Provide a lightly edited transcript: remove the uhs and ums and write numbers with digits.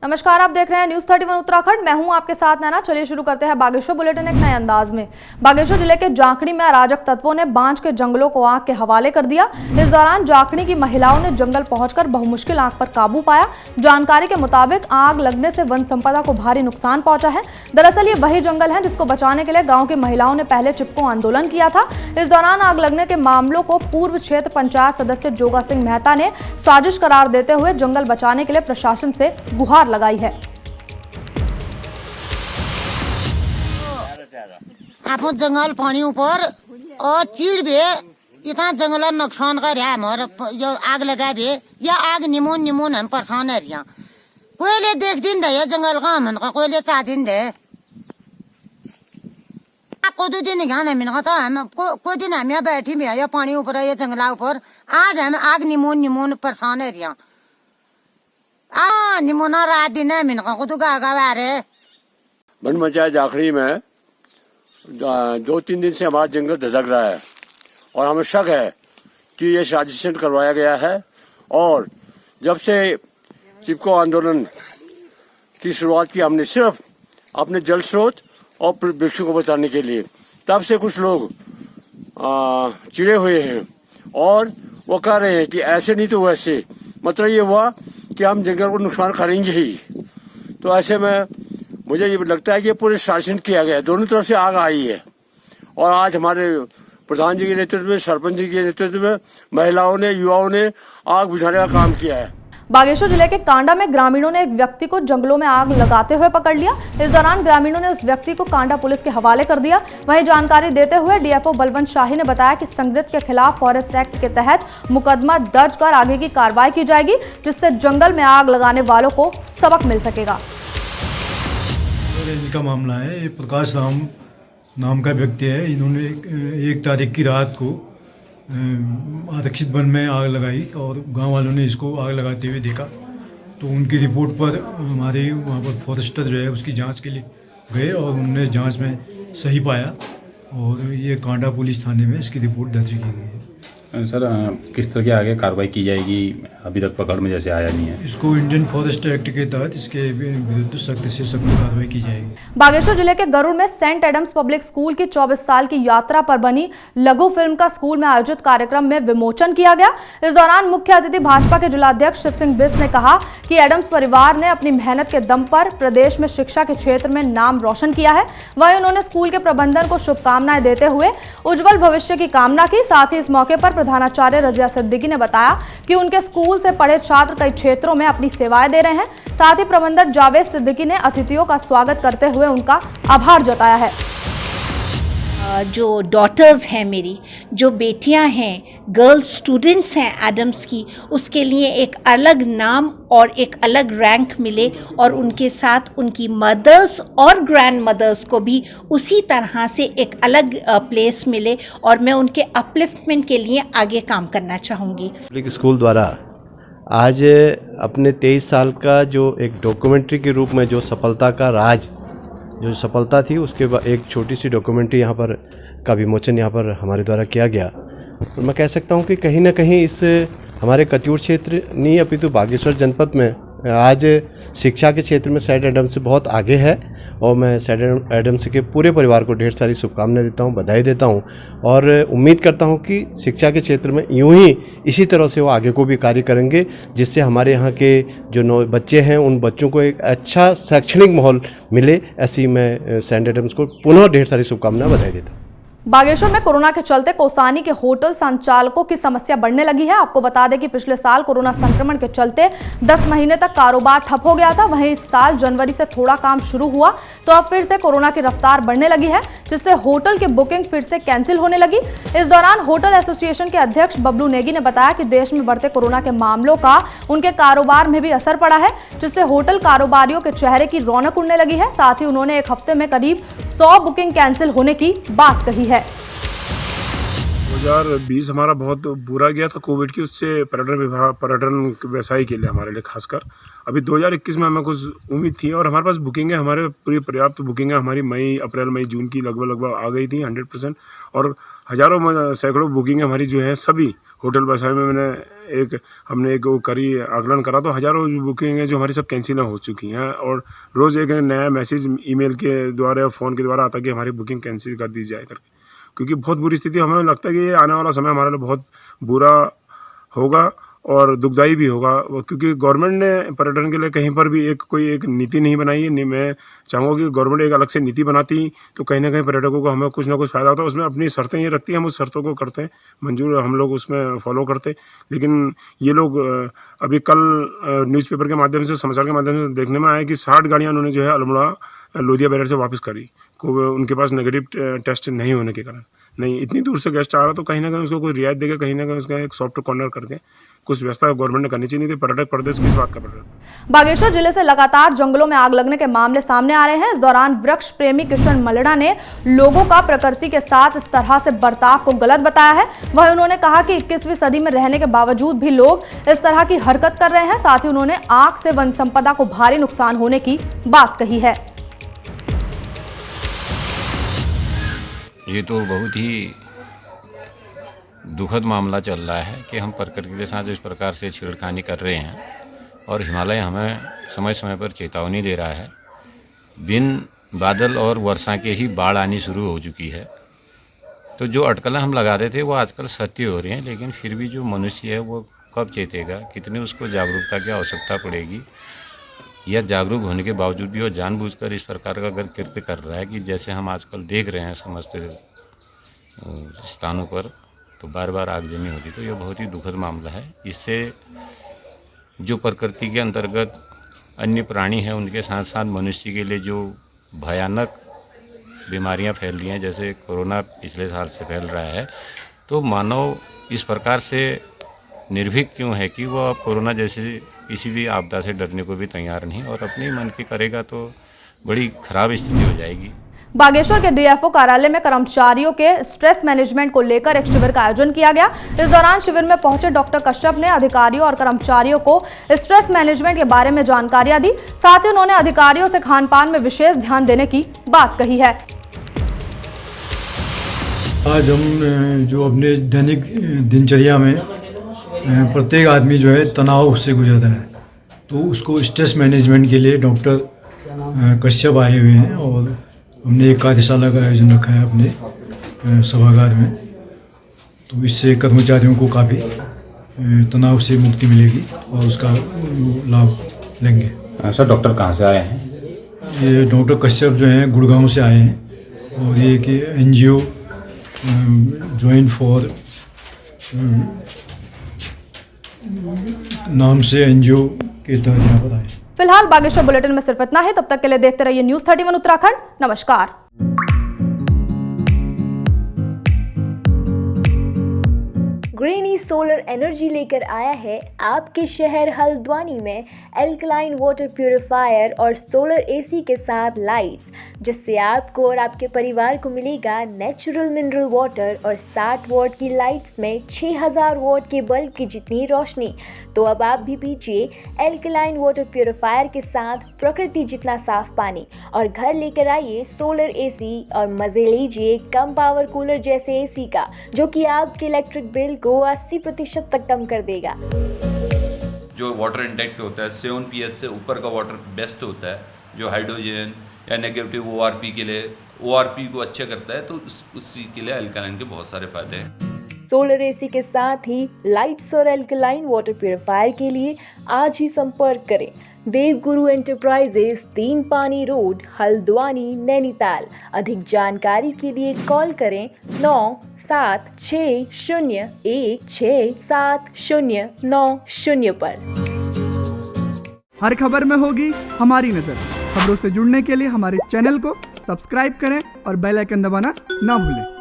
नमस्कार, आप देख रहे हैं न्यूज 31 उत्तराखंड। मैं हूं आपके साथ नैना। चलिए शुरू करते हैं बागेश्वर बुलेटिन एक नए अंदाज में। बागेश्वर जिले के जाखड़ी में अराजक तत्वों ने बांझ के जंगलों को आग के हवाले कर दिया। इस दौरान जाखड़ी की महिलाओं ने जंगल पहुंचकर बहुमुश्किल आग पर काबू पाया। जानकारी के मुताबिक आग लगने से वन संपदा को भारी नुकसान पहुंचा है। दरअसल ये वही जंगल है जिसको बचाने के लिए गाँव की महिलाओं ने पहले चिपको आंदोलन किया था। इस दौरान आग लगने के मामलों को पूर्व क्षेत्र पंचायत सदस्य जोगा सिंह मेहता ने साजिश करार देते हुए जंगल बचाने के लिए प्रशासन से गुहार लगाई है। आप जंगल पानी ऊपर और चीड़ भी इतना जंगल नुकसान कर रहा हमारा जो आग लगा भी या आग निमोन निमोन हम परेशान है रिया कोई ले देख दिन दे जंगल का मन का कोई ले 4 दिन दे को 2 दिन यहाँ नहीं मिलता हम कोई दिन हम यहाँ बैठी भी है पानी ऊपर है जंगला ऊपर आज हम आग निमोन निमोन परेशान है रिया निमोना रात दिन है मिनका को तो गा रहे वन पंचायत जाखड़ी में 2-3 दिन से हमारा जंगल धधक रहा है और हमें शक है कि ये साजिश करवाया गया है। और जब से चिपको आंदोलन की शुरुआत की हमने सिर्फ अपने जल स्रोत और वृक्षों को बचाने के लिए, तब से कुछ लोग चिड़े हुए हैं और वो कह रहे हैं कि ऐसे नहीं तो वैसे, मतलब ये हुआ कि हम जंगल को नुकसान करेंगे ही। तो ऐसे में मुझे ये लगता है कि पूरे शासन किया गया, दोनों तरफ से आग आई है। और आज हमारे प्रधान जी के नेतृत्व में, सरपंच जी के नेतृत्व में महिलाओं ने, युवाओं ने आग बुझाने का काम किया है। बागेश्वर जिले के कांडा में ग्रामीणों ने एक व्यक्ति को जंगलों में आग लगाते हुए पकड़ लिया। इस दौरान ग्रामीणों ने उस व्यक्ति को कांडा पुलिस के हवाले कर दिया। वहीं जानकारी देते हुए डीएफओ बलवंत शाही ने बताया कि संदिग्ध के खिलाफ फॉरेस्ट एक्ट के तहत मुकदमा दर्ज कर आगे की कार्रवाई की जाएगी, जिससे जंगल में आग लगाने वालों को सबक मिल सकेगा। इनका मामला है, ये प्रकाश राम नाम का व्यक्ति है। इन्होंने 1 तारीख की रात को आरक्षित वन में आग लगाई और गांव वालों ने इसको आग लगाते हुए देखा। तो उनकी रिपोर्ट पर हमारे वहाँ पर फॉरेस्टर जो है उसकी जांच के लिए गए और उन्होंने जांच में सही पाया और ये कांडा पुलिस थाने में इसकी रिपोर्ट दर्ज की गई है। सर, किस तरह की आगे कार्रवाई की जाएगी? अभी तक पकड़ में जैसे आया नहीं है। इसको इंडियन फॉरेस्ट एक्ट के तहत इसके विरुद्ध सख्त से सख्त कार्रवाई की जाएगी। बागेश्वर जिले के गरुड़ में सेंट एडम्स पब्लिक स्कूल की 24 साल की यात्रा पर बनी लघु फिल्म का स्कूल में आयोजित कार्यक्रम में विमोचन किया गया। इस दौरान मुख्य अतिथि भाजपा के जिलाध्यक्ष शिव सिंह बिस ने कहा कि एडम्स परिवार ने अपनी मेहनत के दम पर प्रदेश में शिक्षा के क्षेत्र में नाम रोशन किया है। वहीं उन्होंने स्कूल के प्रबंधन को शुभकामनाएं देते हुए उज्जवल भविष्य की कामना की। साथ ही इस मौके पर प्रधानाचार्य रजिया सिद्दीकी ने बताया कि उनके स्कूल से पढ़े छात्र कई क्षेत्रों में अपनी सेवाएं दे रहे हैं। साथ ही प्रबंधक जावेद सिद्दीकी ने अतिथियों का स्वागत करते हुए उनका आभार जताया है। जो डॉटर्स हैं, मेरी जो बेटियां हैं, गर्ल्स स्टूडेंट्स हैं एडम्स की, उसके लिए एक अलग नाम और एक अलग रैंक मिले और उनके साथ उनकी मदर्स और ग्रैंड मदर्स को भी उसी तरह से एक अलग प्लेस मिले और मैं उनके अपलिफ्टमेंट के लिए आगे काम करना चाहूँगी। पब्लिक स्कूल द्वारा आज अपने 23 साल का जो एक डॉक्यूमेंट्री के रूप में जो सफलता का राज जो सफलता थी, उसके बाद एक छोटी सी डॉक्यूमेंट्री यहाँ पर का विमोचन यहाँ पर हमारे द्वारा किया गया। और मैं कह सकता हूँ कि कहीं ना कहीं इस हमारे कत्यूर क्षेत्र नहीं अपितु बागेश्वर जनपद में आज शिक्षा के क्षेत्र में सेंट एडम्स से बहुत आगे है और मैं सेंट एडम्स के पूरे परिवार को ढेर सारी शुभकामनाएं देता हूँ, बधाई देता हूँ और उम्मीद करता हूँ कि शिक्षा के क्षेत्र में यूं ही इसी तरह से वो आगे को भी कार्य करेंगे, जिससे हमारे यहाँ के जो बच्चे हैं उन बच्चों को एक अच्छा शैक्षणिक माहौल मिले। ऐसी मैं सेंट एडम्स को पुनः ढेर सारी शुभकामनाएं, बधाई देता हूँ। बागेश्वर में कोरोना के चलते कोसानी के होटल संचालकों की समस्या बढ़ने लगी है। आपको बता दें कि पिछले साल कोरोना संक्रमण के चलते 10 महीने तक कारोबार ठप हो गया था। वहीं इस साल जनवरी से थोड़ा काम शुरू हुआ तो अब फिर से कोरोना की रफ्तार बढ़ने लगी है, जिससे होटल की बुकिंग फिर से कैंसिल होने लगी। इस दौरान होटल एसोसिएशन के अध्यक्ष बबलू नेगी ने बताया कि देश में बढ़ते कोरोना के मामलों का उनके कारोबार में भी असर पड़ा है, जिससे होटल कारोबारियों के चेहरे की रौनक उड़ने लगी है। साथ ही उन्होंने एक हफ्ते में करीब 100 बुकिंग कैंसिल होने की बात कही है। 2020 हमारा बहुत बुरा गया था कोविड की, उससे पर्यटन व्यवसाय के लिए हमारे लिए खासकर। अभी 2021 में हमें कुछ उम्मीद थी और हमारे पास बुकिंग है, हमारे पूरी पर्याप्त बुकिंग है हमारी अप्रैल मई जून की लगभग आ गई थी 100%। और हज़ारों सैकड़ों बुकिंग हमारी जो है सभी होटल व्यवसाय में हमने एक वो करी आकलन करा तो हज़ारों बुकिंग है जो हमारी सब कैंसिल हो चुकी हैं। और रोज़ एक नया मैसेज ईमेल के द्वारा या फ़ोन के द्वारा आता कि हमारी बुकिंग कैंसिल कर दी जाए करके, क्योंकि बहुत बुरी स्थिति। हमें लगता है कि ये आने वाला समय हमारे लिए बहुत बुरा होगा और दुखदायी भी होगा, क्योंकि गवर्नमेंट ने पर्यटन के लिए कहीं पर भी कोई एक नीति नहीं बनाई है। मैं चाहूँगा कि गवर्नमेंट एक अलग से नीति बनाती तो कहीं ना कहीं पर्यटकों को हमें कुछ ना कुछ फ़ायदा होता। उसमें अपनी शर्तें ये रखती है, हम उस शर्तों को करते हैं मंजूर, हम लोग उसमें फॉलो करते। लेकिन ये लोग अभी कल न्यूज़पेपर के माध्यम से, समाचार के माध्यम से देखने में आया कि 60 गाड़ियाँ उन्होंने जो है अल्मोड़ा लोधिया बैरियर से वापस करी, उनके पास नेगेटिव टेस्ट नहीं होने के कारण। नहीं, इतनी दूर से गेस्ट आ रहा तो कहीं ना कहीं उसको कोई रियायत देकर, कहीं ना कहीं उसका एक सॉफ्ट कॉर्नर करके कुछ व्यवस्था गवर्नमेंट ने करनी चाहिए। नहीं तो पर्यटक प्रदेश किस बात का पर्यटक। बागेश्वर जिले से लगातार जंगलों में आग लगने के मामले सामने आ रहे हैं। इस दौरान वृक्ष प्रेमी किशन मलड़ा ने लोगों का प्रकृति के साथ इस तरह से बर्ताव को गलत बताया है। वहीं उन्होंने कहा कि 21वीं सदी में रहने के बावजूद भी लोग इस तरह की हरकत कर रहे हैं। साथ ही उन्होंने आग से वन संपदा को भारी नुकसान होने की बात कही है। ये तो बहुत ही दुखद मामला चल रहा है कि हम प्रकृति के साथ इस प्रकार से छेड़खानी कर रहे हैं और हिमालय हमें समय समय पर चेतावनी दे रहा है। बिन बादल और वर्षा के ही बाढ़ आनी शुरू हो चुकी है। तो जो अटकलें हम लगा रहे थे वो आजकल सत्य हो रही हैं, लेकिन फिर भी जो मनुष्य है वो कब चेतेगा, कितनी उसको जागरूकता की आवश्यकता पड़ेगी। यह जागरूक होने के बावजूद भी वो जानबूझकर इस प्रकार का अगर कृत्य कर रहा है कि जैसे हम आजकल देख रहे हैं समस्त स्थानों पर, तो बार बार आगजनी होती, तो यह बहुत ही दुखद मामला है। इससे जो प्रकृति के अंतर्गत अन्य प्राणी हैं उनके साथ साथ मनुष्य के लिए जो भयानक बीमारियां फैल रही हैं, जैसे कोरोना पिछले साल से फैल रहा है, तो मानव इस प्रकार से निर्भीक क्यों है कि वह कोरोना जैसे किसी भी आपदा से डरने को भी तैयार नहीं और अपने मन की करेगा तो बड़ी खराब स्थिति हो जाएगी। बागेश्वर के डीएफओ कार्यालय में कर्मचारियों के स्ट्रेस मैनेजमेंट को लेकर एक शिविर का आयोजन किया गया। इस दौरान शिविर में पहुंचे डॉक्टर कश्यप ने अधिकारियों और कर्मचारियों को स्ट्रेस मैनेजमेंट के बारे में जानकारियां दी। साथ ही उन्होंने अधिकारियों से खान पान में विशेष ध्यान देने की बात कही है। आज हम जो अपने दैनिक दिनचर्या में प्रत्येक आदमी जो है तनाव से गुजरता है, तो उसको स्ट्रेस मैनेजमेंट के लिए डॉक्टर कश्यप आए हुए हैं और हमने एक कार्यशाला का आयोजन रखा है अपने सभागार में। तो इससे कर्मचारियों को काफ़ी तनाव से मुक्ति मिलेगी और उसका लाभ लेंगे। सर, डॉक्टर कहाँ से आए हैं? ये डॉक्टर कश्यप जो हैं गुड़गांव से आए हैं और ये कि NGO ज्वाइन फॉर नाम से NGO के तहत यहाँ पर आए। फिलहाल बागेश्वर बुलेटिन में सिर्फ इतना ही। तब तक के लिए देखते रहिए न्यूज़ 31 उत्तराखंड। नमस्कार। ग्रेनी सोलर एनर्जी लेकर आया है आपके शहर हल्द्वानी में एल्कलाइन वाटर प्यूरिफायर और सोलर एसी के साथ लाइट्स, जिससे आपको और आपके परिवार को मिलेगा नेचुरल मिनरल वाटर और 60 वॉट की लाइट्स में 6000 वॉट के बल्ब की जितनी रोशनी। तो अब आप भी पीजिए एल्कलाइन वाटर प्यूरिफायर के साथ प्रकृति जितना साफ पानी और घर लेकर आइए सोलर एसी और मजे लीजिए कम पावर कूलर जैसे एसी का, जो कि आपके इलेक्ट्रिक बिल को 80% तक कम कर देगा। जो वाटर इंटेक होता है 7 PS से ऊपर का वाटर बेस्ट होता है, जो हाइड्रोजन या नेगेटिव ORP के लिए ORP को अच्छा करता है, तो उसी के लिए एल्कलाइन के बहुत सारे फायदे हैं। सोलर एसी के साथ ही लाइट्स और एल्कलाइन वाटर प्यूरिफायर के लिए आज ही संपर्क करें। देवगुरु एंटरप्राइजेस, 3 पानी रोड, हल्द्वानी, नैनीताल। अधिक जानकारी के लिए कॉल करें 9760167090 पर। हर खबर में होगी हमारी नजर। खबरों से जुड़ने के लिए हमारे चैनल को सब्सक्राइब करें और बेल आइकन दबाना ना भूलें।